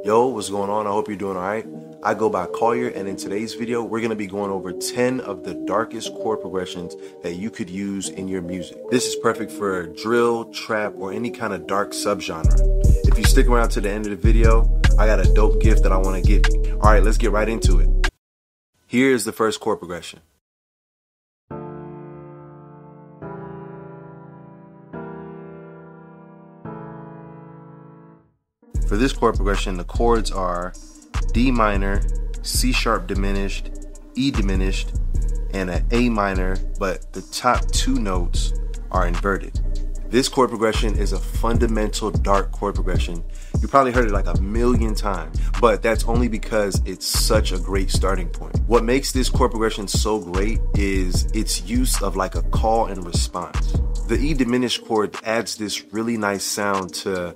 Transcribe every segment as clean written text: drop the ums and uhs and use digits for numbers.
Yo, what's going on? I hope you're doing all right. I go by Collier, and in today's video, we're going to be going over 10 of the darkest chord progressions that you could use in your music. This is perfect for drill, trap, or any kind of dark subgenre. If you stick around to the end of the video, I got a dope gift that I want to give you. All right, let's get right into it. Here is the first chord progression. For this chord progression, the chords are D minor, C sharp diminished, E diminished, and an A minor, but the top two notes are inverted. This chord progression is a fundamental dark chord progression. You probably heard it like a million times, but that's only because it's such a great starting point. What makes this chord progression so great is its use of like a call and response. The E diminished chord adds this really nice sound to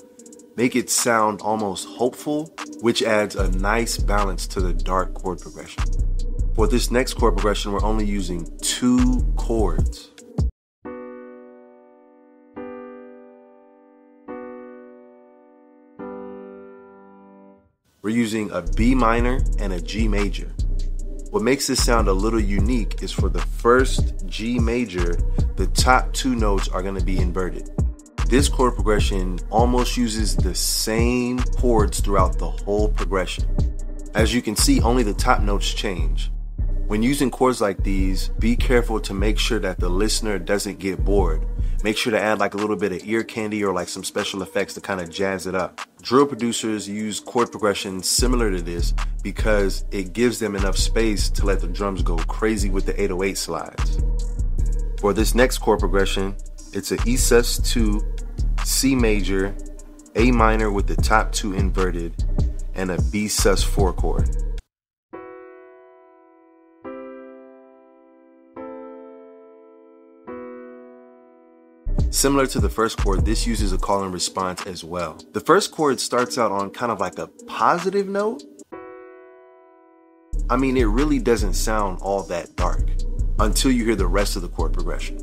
make it sound almost hopeful, which adds a nice balance to the dark chord progression. For this next chord progression, we're only using 2 chords. We're using a B minor and a G major. What makes this sound a little unique is for the first G major, the top 2 notes are going to be inverted. This chord progression almost uses the same chords throughout the whole progression. As you can see, only the top notes change. When using chords like these, be careful to make sure that the listener doesn't get bored. Make sure to add like a little bit of ear candy or like some special effects to kind of jazz it up. Drill producers use chord progressions similar to this because it gives them enough space to let the drums go crazy with the 808 slides. For this next chord progression, it's an E sus2, C major, A minor with the top 2 inverted, and a B sus4 chord. Similar to the first chord, this uses a call and response as well. The first chord starts out on kind of like a positive note. I mean, it really doesn't sound all that dark until you hear the rest of the chord progression.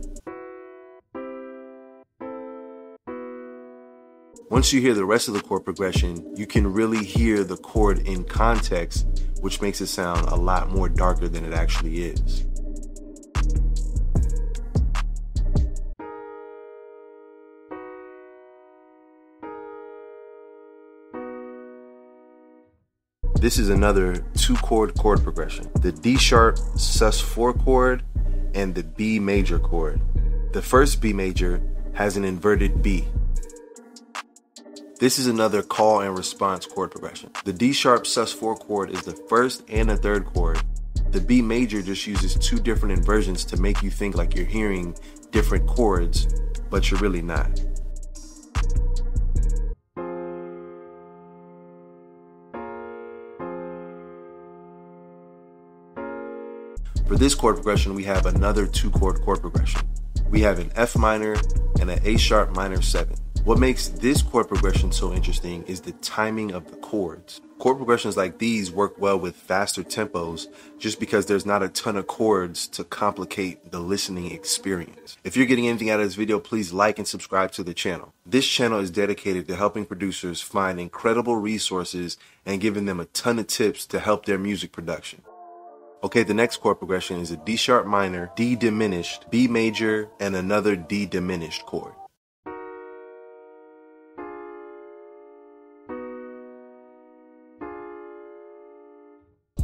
Once you hear the rest of the chord progression, you can really hear the chord in context, which makes it sound a lot more darker than it actually is. This is another 2-chord chord progression. The D sharp sus4 chord and the B major chord. The first B major has an inverted B. This is another call and response chord progression. The D sharp sus4 chord is the first and the third chord. The B major just uses 2 different inversions to make you think like you're hearing different chords, but you're really not. For this chord progression, we have another 2-chord chord progression. We have an F minor and an A sharp minor 7. What makes this chord progression so interesting is the timing of the chords. Chord progressions like these work well with faster tempos just because there's not a ton of chords to complicate the listening experience. If you're getting anything out of this video, please like and subscribe to the channel. This channel is dedicated to helping producers find incredible resources and giving them a ton of tips to help their music production. Okay, the next chord progression is a D sharp minor, D diminished, B major, and another D diminished chord.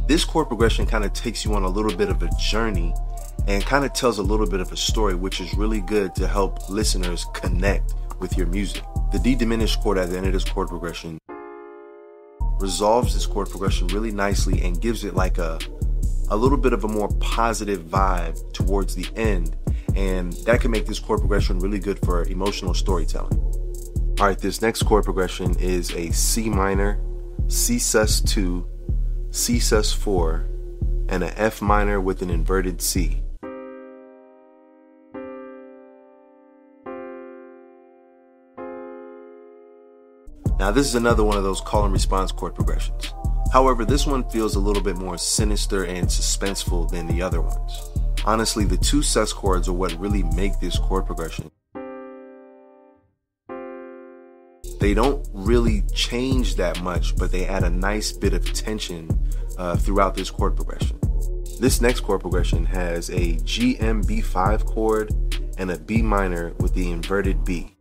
This chord progression kind of takes you on a little bit of a journey and kind of tells a little bit of a story, which is really good to help listeners connect with your music. The D diminished chord at the end of this chord progression resolves this chord progression really nicely and gives it like a little bit of a more positive vibe towards the end, and that can make this chord progression really good for emotional storytelling. All right, this next chord progression is a C minor, C sus2, C sus4, and an F minor with an inverted C. Now this is another one of those call and response chord progressions. However, this one feels a little bit more sinister and suspenseful than the other ones. Honestly, the 2 sus chords are what really make this chord progression. They don't really change that much, but they add a nice bit of tension throughout this chord progression. This next chord progression has a GM-B5 chord and a B minor with the inverted B.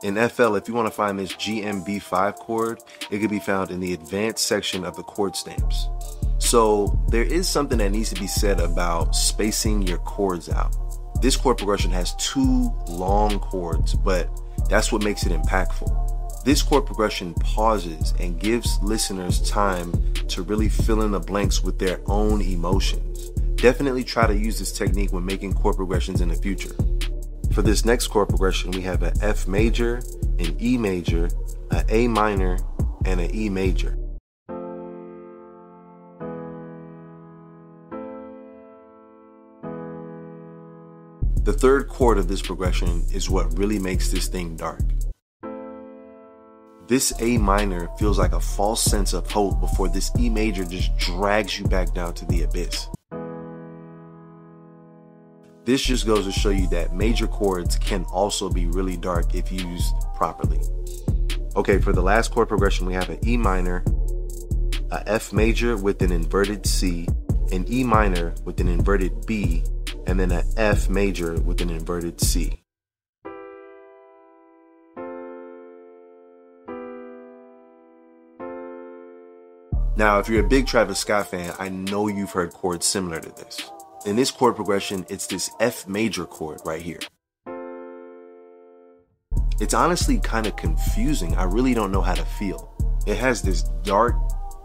In FL, if you want to find this GM-B5 chord, it can be found in the advanced section of the chord stamps. So there is something that needs to be said about spacing your chords out. This chord progression has 2 long chords, but that's what makes it impactful. This chord progression pauses and gives listeners time to really fill in the blanks with their own emotions. Definitely try to use this technique when making chord progressions in the future. For this next chord progression, we have an F major, an E major, an A minor, and an E major. The third chord of this progression is what really makes this thing dark. This A minor feels like a false sense of hope before this E major just drags you back down to the abyss. This just goes to show you that major chords can also be really dark if used properly. Okay, for the last chord progression, we have an E minor, a F major with an inverted C, an E minor with an inverted B, and then an F major with an inverted C. Now, if you're a big Travis Scott fan, I know you've heard chords similar to this. In this chord progression, it's this F major chord right here. It's honestly kind of confusing. I really don't know how to feel. It has this dark,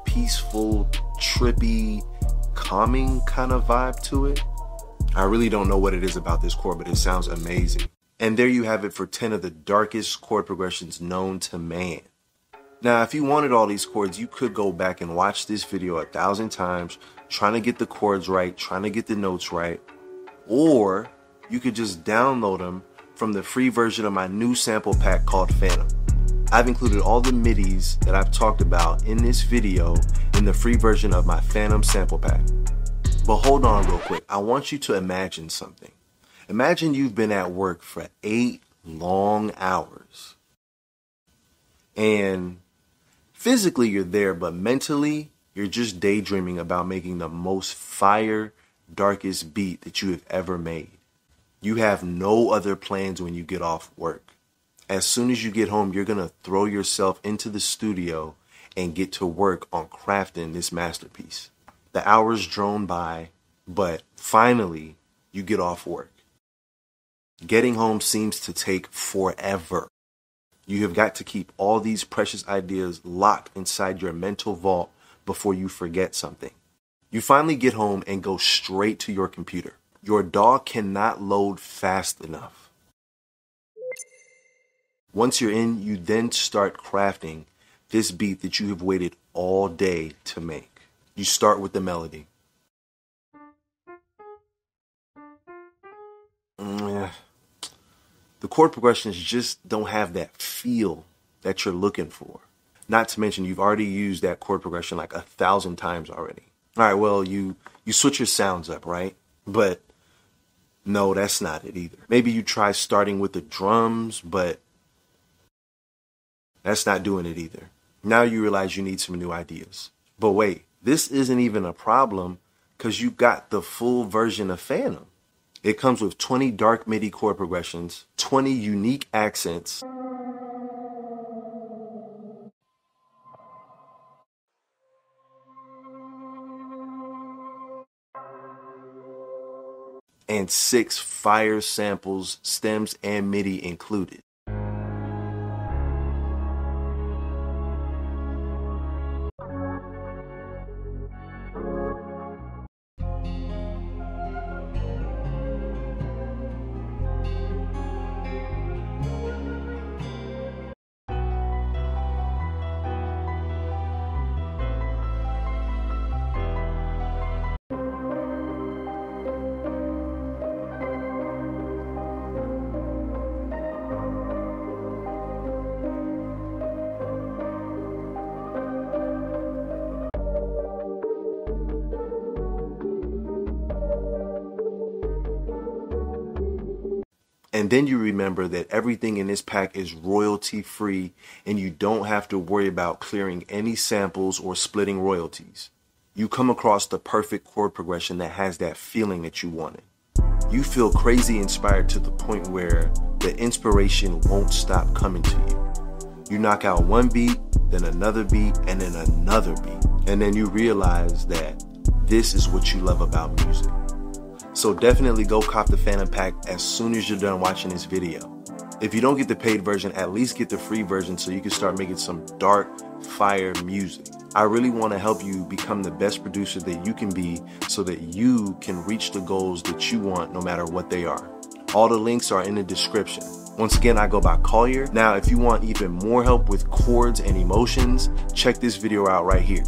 peaceful, trippy, calming kind of vibe to it. I really don't know what it is about this chord, but it sounds amazing. And there you have it for 10 of the darkest chord progressions known to man. Now, if you wanted all these chords, you could go back and watch this video 1,000 times, trying to get the chords right, trying to get the notes right. Or you could just download them from the free version of my new sample pack called Phantom. I've included all the MIDIs that I've talked about in this video in the free version of my Phantom sample pack. But hold on real quick. I want you to imagine something. Imagine you've been at work for 8 long hours. And physically you're there, but mentally you're just daydreaming about making the most fire, darkest beat that you have ever made. You have no other plans when you get off work. As soon as you get home, you're going to throw yourself into the studio and get to work on crafting this masterpiece. The hours drone by, but finally you get off work. Getting home seems to take forever. You have got to keep all these precious ideas locked inside your mental vault before you forget something. You finally get home and go straight to your computer. Your DAW cannot load fast enough. Once you're in, you then start crafting this beat that you have waited all day to make. You start with the melody. The chord progressions just don't have that feel that you're looking for. Not to mention, you've already used that chord progression like 1,000 times already. All right, well, you switch your sounds up, right? But no, that's not it either. Maybe you try starting with the drums, but that's not doing it either. Now you realize you need some new ideas. But wait, this isn't even a problem because you got the full version of Phantom. It comes with 20 dark MIDI chord progressions, 20 unique accents, and 6 fire samples, stems, and MIDI included. And then you remember that everything in this pack is royalty free and you don't have to worry about clearing any samples or splitting royalties. You come across the perfect chord progression that has that feeling that you wanted. You feel crazy inspired to the point where the inspiration won't stop coming to you. You knock out one beat, then another beat, and then another beat. And then you realize that this is what you love about music. So definitely go cop the Phantom Pack as soon as you're done watching this video. If you don't get the paid version, at least get the free version so you can start making some dark, fire music. I really want to help you become the best producer that you can be so that you can reach the goals that you want no matter what they are. All the links are in the description. Once again, I go by Collier. Now, if you want even more help with chords and emotions, check this video out right here.